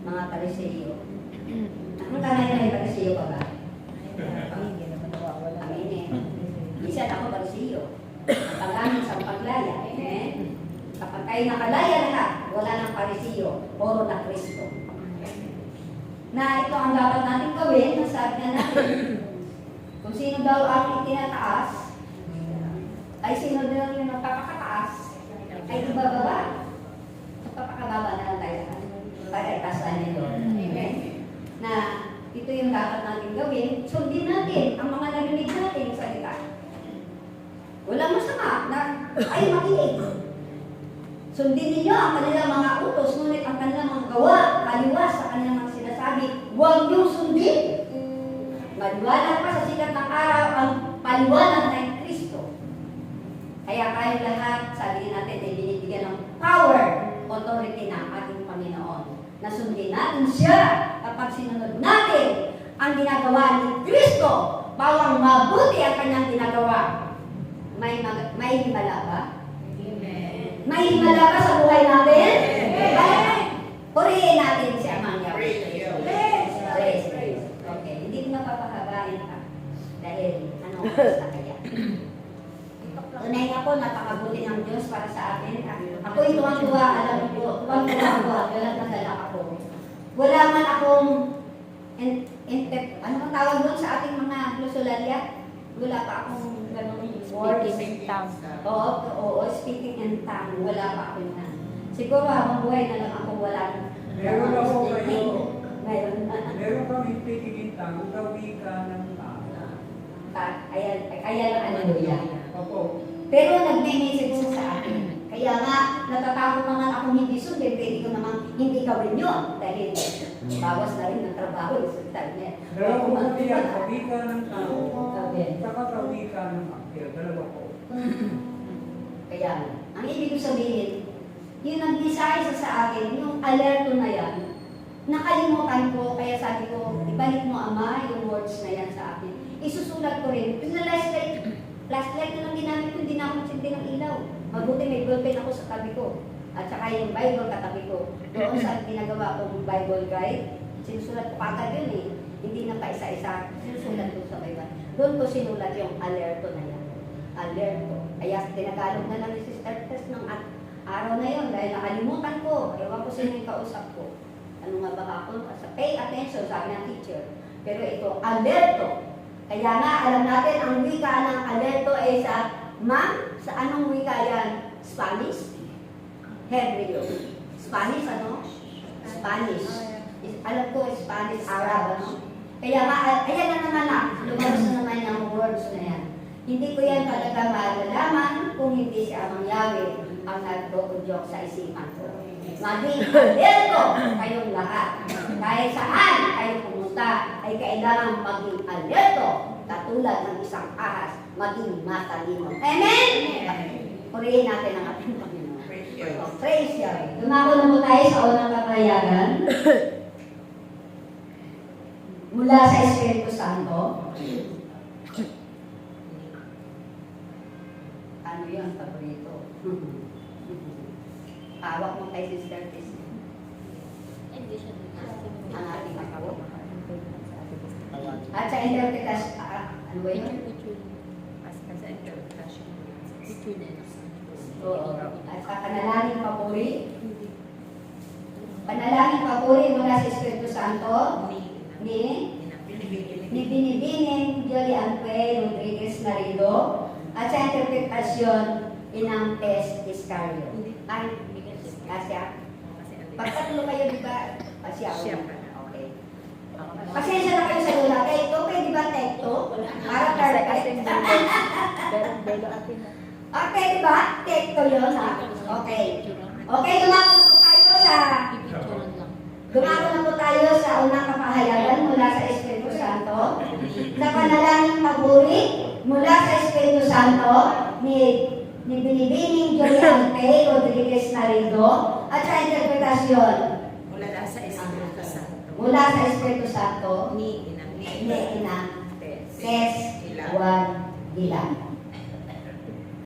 mga Pariseo. Ang kanay na may Pariseo pa ba? Amen. Minsan ako Pariseo. Paggamit sa paglaya. Amen. Kapag kayo nakalaya lahat, wala ng Pariseo, puro na Kristo. Na ito ang dapat natin gawin, nasabi na natin. Kung sino daw ang itinataas, ay sino daw yung nagpapakataas, ay ibababa. Nagpapakababa na lang tayo. Para itasan nito. Amen. Na ito yung dapat natin gawin, sundin natin ang mga narinig natin sa salita. Walang masama na ay makinig. Sundin ninyo ang kanilang mga utos, ngunit ang kanilang mga gawa, kaliwas sa kanilang mga sinasabi, huwag niyong sundin. Maliwanag pa sa sikat ng araw ang paliwanag ng Kristo. Kaya tayo lahat, sabi natin, ay binibigyan ng power, authority ng ating Panginoon. Na sundin natin siya kapag sinunod natin ang ginagawa ni Kristo, bawang mabuti ang kanyang ginagawa. May himala ba? May himala ba sa buhay natin? Amen. Purihin natin si Amang Yahweh. Praise. Okay, hindi ko napapahabain pa. Dahil, anong oras na kaya? Tunay nga po, napakabuti ng Diyos para sa akin. Ako'y tuwang-tuwa, alam mo po, tuwang-tuwa, dalag-dalag ako. Wala man akong, ano ang tawag doon sa ating mga glosolarya? Wala pa akong ganun words. Speaking in tongues. Oo, speaking in tongues. Wala pa ako na. Siguro habang buhay na lang ako wala. Meron ako kayo. Meron. Meron kami speaking in tongues sa wika ng Kaya lang hallelujah. Opo. Pero nagme-message siya sa akin. Kaya nga, natatakot naman ako hindi sundin, pwede ko naman hindi gawin yun. Dahil bawas na rin ng trabaho. Sabi niya. Dalawa ko kasi yan, sa wika ng Sabi. saka sa wika ng akil. Dalawa ko. Kaya, ang ibig ko sabihin, yung nag-design sa akin, yung alerto na yan, nakalimutan ko, kaya sabi ko, ibalik mo Ama, yung words na yan sa akin. Isusulat ko rin. Yung flashlight na lang ginamit ko, hindi na ako magsindi ng ilaw. Mabuti may ballpen ako sa tabi ko. At saka yung Bible katabi ko. Doon sa ginagawa kong Bible guide, sinusulat ko kagad yun eh. Hindi na pa isa-isa, sinusulat ko sa Bible. Doon ko sinulat yung alerto na yan. Alerto. Kaya tinagalog na lang ni Sister Tess ng araw na yun dahil nakalimutan ko. Ewan ko sino yung kausap ko. Ano nga ba ako? Sa pay attention, sabi ng teacher. Pero ito, alerto. Kaya nga, alam natin, ang wika ng alerto ay sa anong wika yan? Spanish? Hebreo. Spanish, ano? Spanish. Alam ko, Spanish, Arab, ano? Kaya nga, ayan na naman na. Lumabas na naman yung words na yan. Hindi ko yan talaga malalaman kung hindi si Amang Yahweh ang nagdo-udyok sa isipan ko. Maging alerto kayong lahat. Kahit saan kayo pumunta, ay kailangan maging alerto. Katulad ng isang ahas, maging matalino. Amen? Purihin natin ang ating Panginoon. Praise Yahweh. Dumako na po tayo sa unang kapayagan. Mula sa Espiritu Santo. Ano yun? Paborito. Hawak mo kay Sister Tess. Ang ating ako. At sa interpretation, ano ba yun? Oo. At sa panalangin papuri. Panalangin papuri mula sa Espiritu Santo ni Binibining Julian P. Rodriguez Narido. At sa interpretasyon, Inang Tess Iscario. Ay, Asya. Pagkatlo kayo, di ba? Asya. Okay. Pasensya na kayo sa lula. Tekto, pwede ba tekto? Para perfect. Okay, di ba? Tekto yun, ha? Okay. Okay, dumako na po tayo sa unang kapahayagan mula sa Espiritu Santo. Sa panalangin paguri mula sa Espiritu Santo ni Binibining Julian P. Rodriguez Narido at sa interpretasyon mula sa Espiritu Santo ni Inang Tess Juan Dilan.